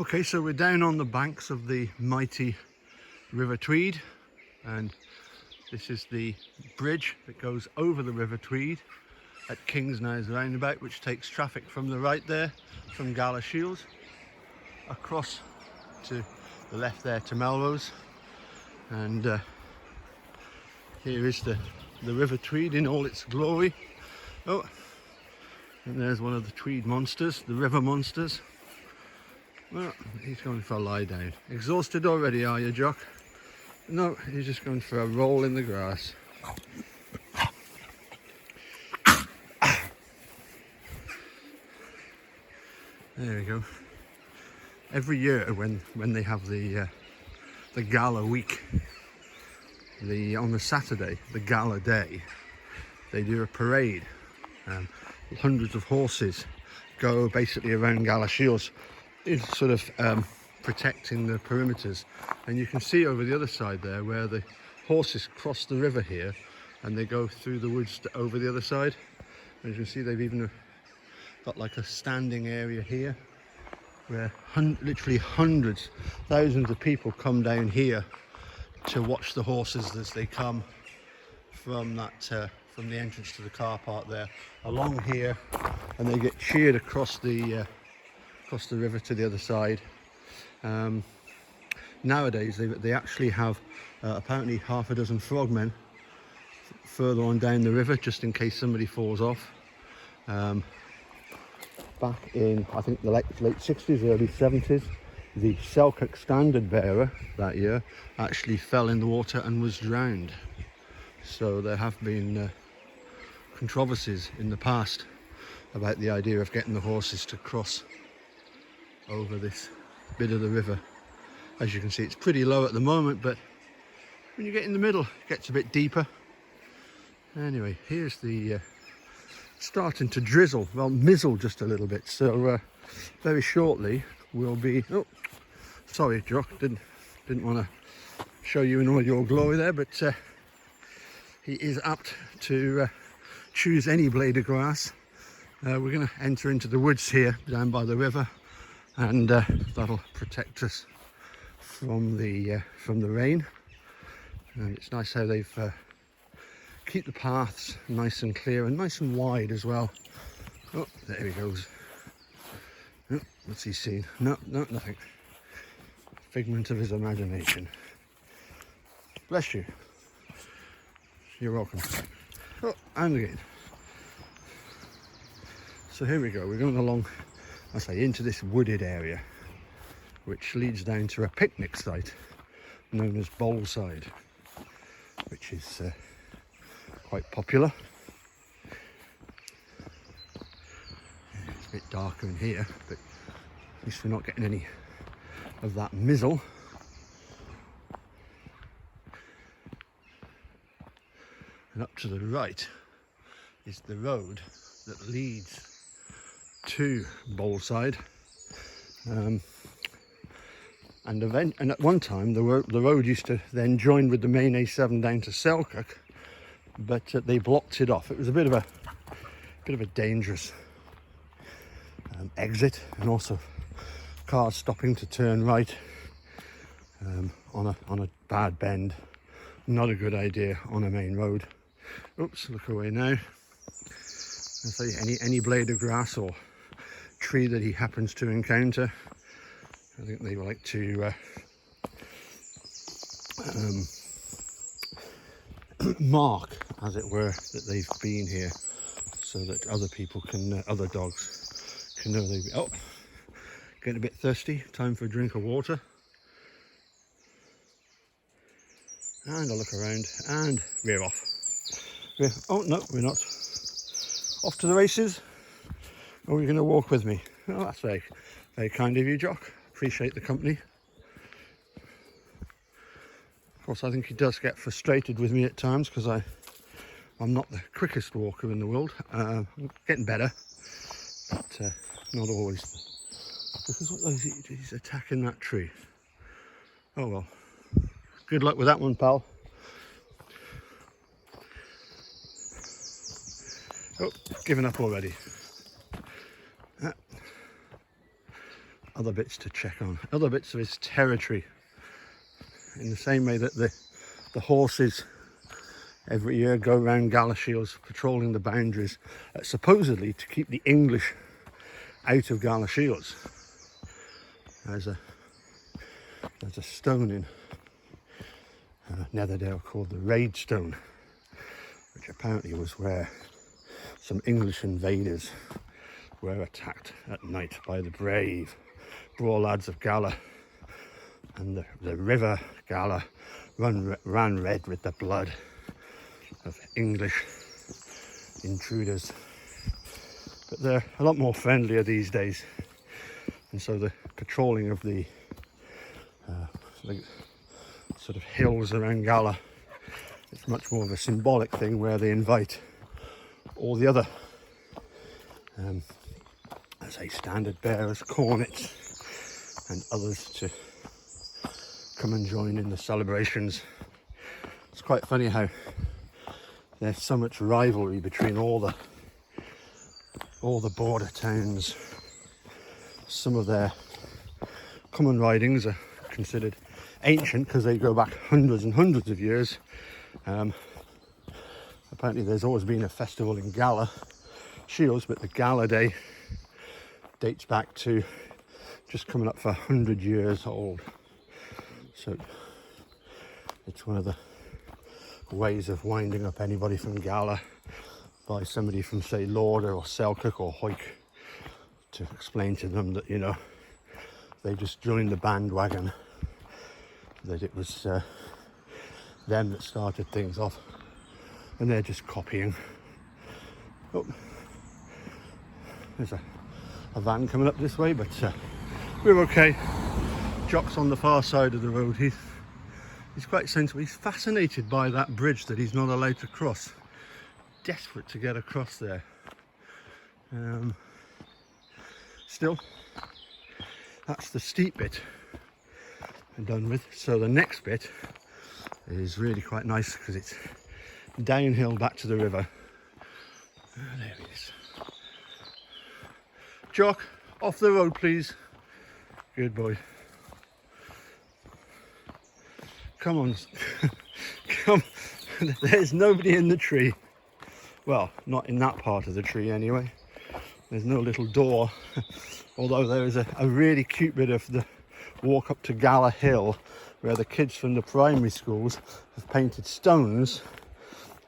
Okay, so we're down on the banks of the mighty River Tweed, and this is the bridge that goes over the River Tweed at Kingsnow's roundabout, which takes traffic from the right there, from Galashiels, across to the left there to Melrose. And here is the River Tweed in all its glory. Oh, and there's one of the Tweed monsters, the river monsters. Well, he's going for a lie down. Exhausted already, are you, Jock? No, he's just going for a roll in the grass. There we go. Every year when they have the gala week, on the Saturday, the gala day, they do a parade. Hundreds of horses go basically around Galashiels, is sort of protecting the perimeters, and you can see over the other side there where the horses cross the river here and they go through the woods over the other side. And you can see they've even got like a standing area here where literally hundreds, thousands of people come down here to watch the horses as they come from that from the entrance to the car park there along here, and they get cheered across the river to the other side. Nowadays they actually have apparently half a dozen frogmen further on down the river, just in case somebody falls off. Back in, I think, the late 60s, early 70s, the Selkirk standard bearer that year actually fell in the water and was drowned. So there have been controversies in the past about the idea of getting the horses to cross over this bit of the river. As you can see, it's pretty low at the moment, but when you get in the middle, it gets a bit deeper. Anyway, here's the starting to drizzle, well, mizzle just a little bit. So very shortly we'll be, oh, sorry Jock, didn't want to show you in all your glory there, but he is apt to choose any blade of grass. We're going to enter into the woods here down by the river, and that'll protect us from the rain. And it's nice how they've keep the paths nice and clear and nice and wide as well. Oh, there he goes. Oh, what's he seen? No, nothing. Figment of his imagination. Bless you. You're welcome. Oh, and again. So here we go. We're going along, I say, into this wooded area, which leads down to a picnic site known as Boleside, which is quite popular. It's a bit darker in here, but at least we're not getting any of that mizzle. And up to the right is the road that leads to Boleside. And at one time the road used to then join with the main A7 down to Selkirk, but they blocked it off. It was a bit of a dangerous exit, and also cars stopping to turn right on a bad bend. Not a good idea on a main road. Oops, look away now. So any blade of grass or tree that he happens to encounter, I think they like to mark, as it were, that they've been here, so that other people can, other dogs can know they've been. Oh, getting a bit thirsty. Time for a drink of water. And a look around, and we're off. Oh no, we're not. Off to the races. Or are you going to walk with me? Oh, that's very, very kind of you, Jock. Appreciate the company. Of course, I think he does get frustrated with me at times because I'm not the quickest walker in the world. I'm getting better, but not always. Because he's attacking that tree. Oh well. Good luck with that one, pal. Oh, given up already. other bits to check on, other bits of his territory. In the same way that the horses every year go around Galashiels patrolling the boundaries, supposedly to keep the English out of Galashiels. There's a stone in Netherdale called the Raid Stone, which apparently was where some English invaders were attacked at night by the brave braw lads of Gala, and the river Gala ran red with the blood of English intruders. But they're a lot more friendlier these days, and so the patrolling of the sort of hills around Gala, it's much more of a symbolic thing where they invite all the other standard bearers, cornets and others to come and join in the celebrations. It's quite funny how there's so much rivalry between all the border towns. Some of their common ridings are considered ancient because they go back hundreds and hundreds of years. Apparently there's always been a festival in Gala Shields, but the Gala Day dates back to just coming up for 100 years old. So it's one of the ways of winding up anybody from Gala by somebody from, say, Lauder or Selkirk or Hoyk, to explain to them that, you know, they just joined the bandwagon, that it was them that started things off and they're just copying. Oh, there's a van coming up this way, but we're okay. Jock's on the far side of the road. He's quite sensible. He's fascinated by that bridge that he's not allowed to cross. Desperate to get across there. Still, that's the steep bit I'm done with. So the next bit is really quite nice because it's downhill back to the river. There he is. Jock, off the road please. Good boy. Come on. Come. There's nobody in the tree. Well, not in that part of the tree anyway. There's no little door. Although there is a really cute bit of the walk up to Gala Hill where the kids from the primary schools have painted stones,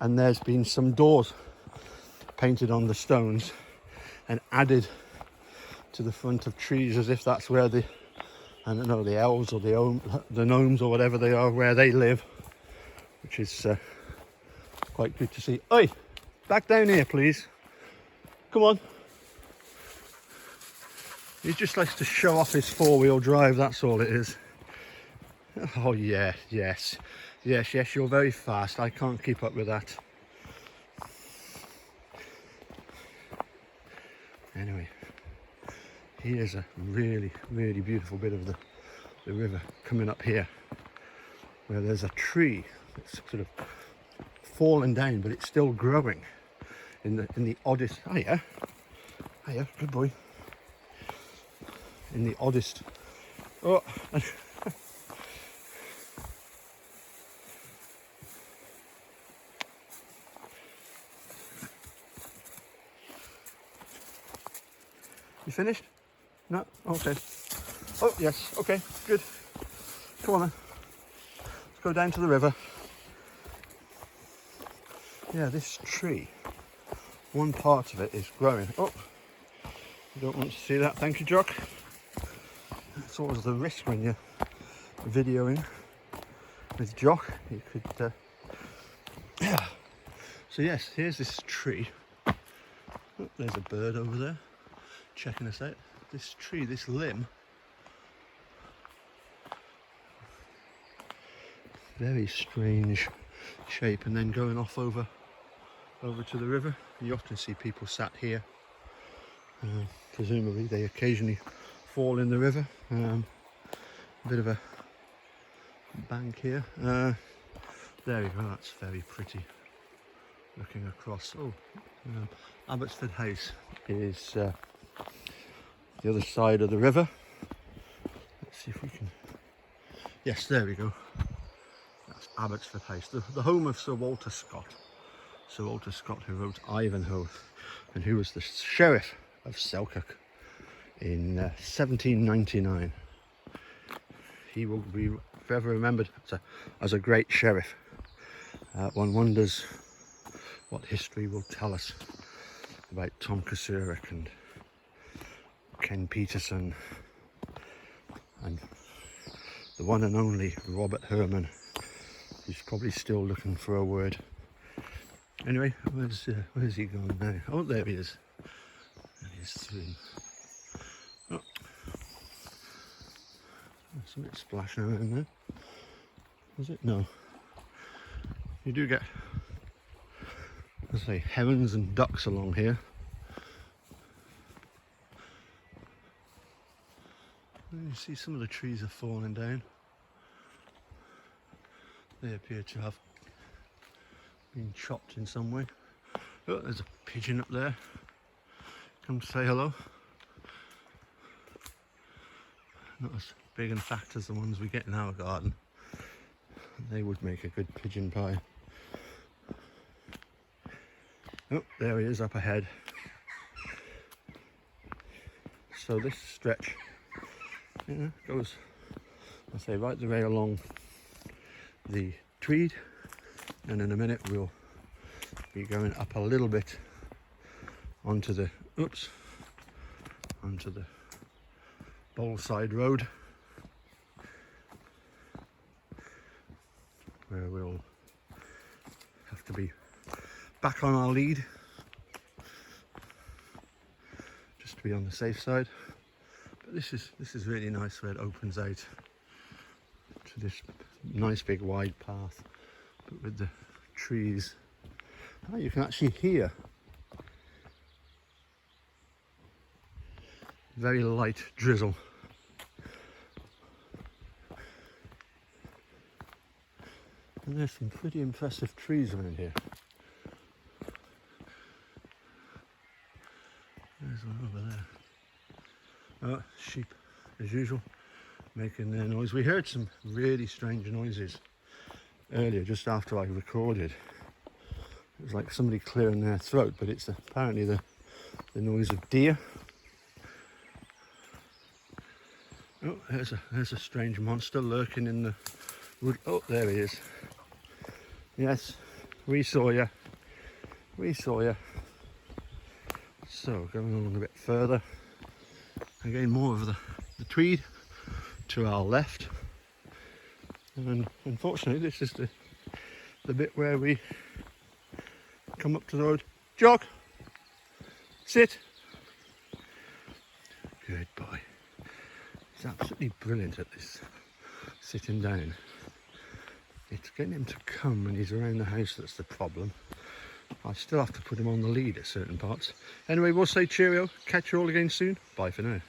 and there's been some doors painted on the stones and added to the front of trees as if that's where the, I don't know, the elves or the gnomes or whatever they are, where they live, which is quite good to see. Oi, back down here please. Come on. He just likes to show off his four-wheel drive, that's all it is. Oh yeah, yes, you're very fast. I can't keep up with that. Anyway, here's a really, really beautiful bit of the river coming up here, where there's a tree that's sort of fallen down, but it's still growing in the oddest. Hiya, good boy. In the oddest. Oh. You finished? No? Okay. Oh, yes. Okay, good. Come on then. Let's go down to the river. Yeah, this tree, one part of it is growing. Oh, you don't want to see that. Thank you, Jock. That's always the risk when you're videoing with Jock. You could... Yeah. So yes, here's this tree. Oh, there's a bird over there checking us out. This tree, this limb, very strange shape, and then going off over to the river. You often see people sat here. Presumably they occasionally fall in the river. A bit of a bank here. There we go, that's very pretty. Looking across. Oh, Abbotsford House is the other side of the river. see if we can. Yes, there we go. That's Abbotsford House, the home of Sir Walter Scott. Sir Walter Scott, who wrote Ivanhoe, and who was the sheriff of Selkirk in 1799. He will be forever remembered as a great sheriff. One wonders what history will tell us about Tom Kasurik and Ken Peterson and the one and only Robert Herman, who's probably still looking for a word. Anyway, where's he gone now? Oh, there he is. There he is through. Oh. There's a bit splashing around there. Is it? No. You do get, let's say, herons and ducks along here. You see some of the trees are falling down. They appear to have been chopped in some way. Oh, there's a pigeon up there. Come say hello. Not as big and fat as the ones we get in our garden. They would make a good pigeon pie. Oh, there he is up ahead. So this stretch, goes, I say, right the way along the Tweed, and in a minute we'll be going up a little bit onto the Bolside Road, where we'll have to be back on our lead just to be on the safe side. But this is really nice where it opens out to this nice big wide path, but with the trees. Oh, you can actually hear very light drizzle. And there's some pretty impressive trees around here. There's one over there. Oh, sheep, as usual, making their noise. We heard some really strange noises earlier, just after I recorded. It was like somebody clearing their throat, but it's apparently the noise of deer. Oh, there's a strange monster lurking in the wood. Oh, there he is. Yes, we saw you. We saw you. So, going along a bit further. Again, more of the Tweed to our left. And unfortunately, this is the bit where we come up to the road. Jock! Sit! Good boy. He's absolutely brilliant at this, sitting down. It's getting him to come when he's around the house that's the problem. I still have to put him on the lead at certain parts. Anyway, we'll say cheerio. Catch you all again soon. Bye for now.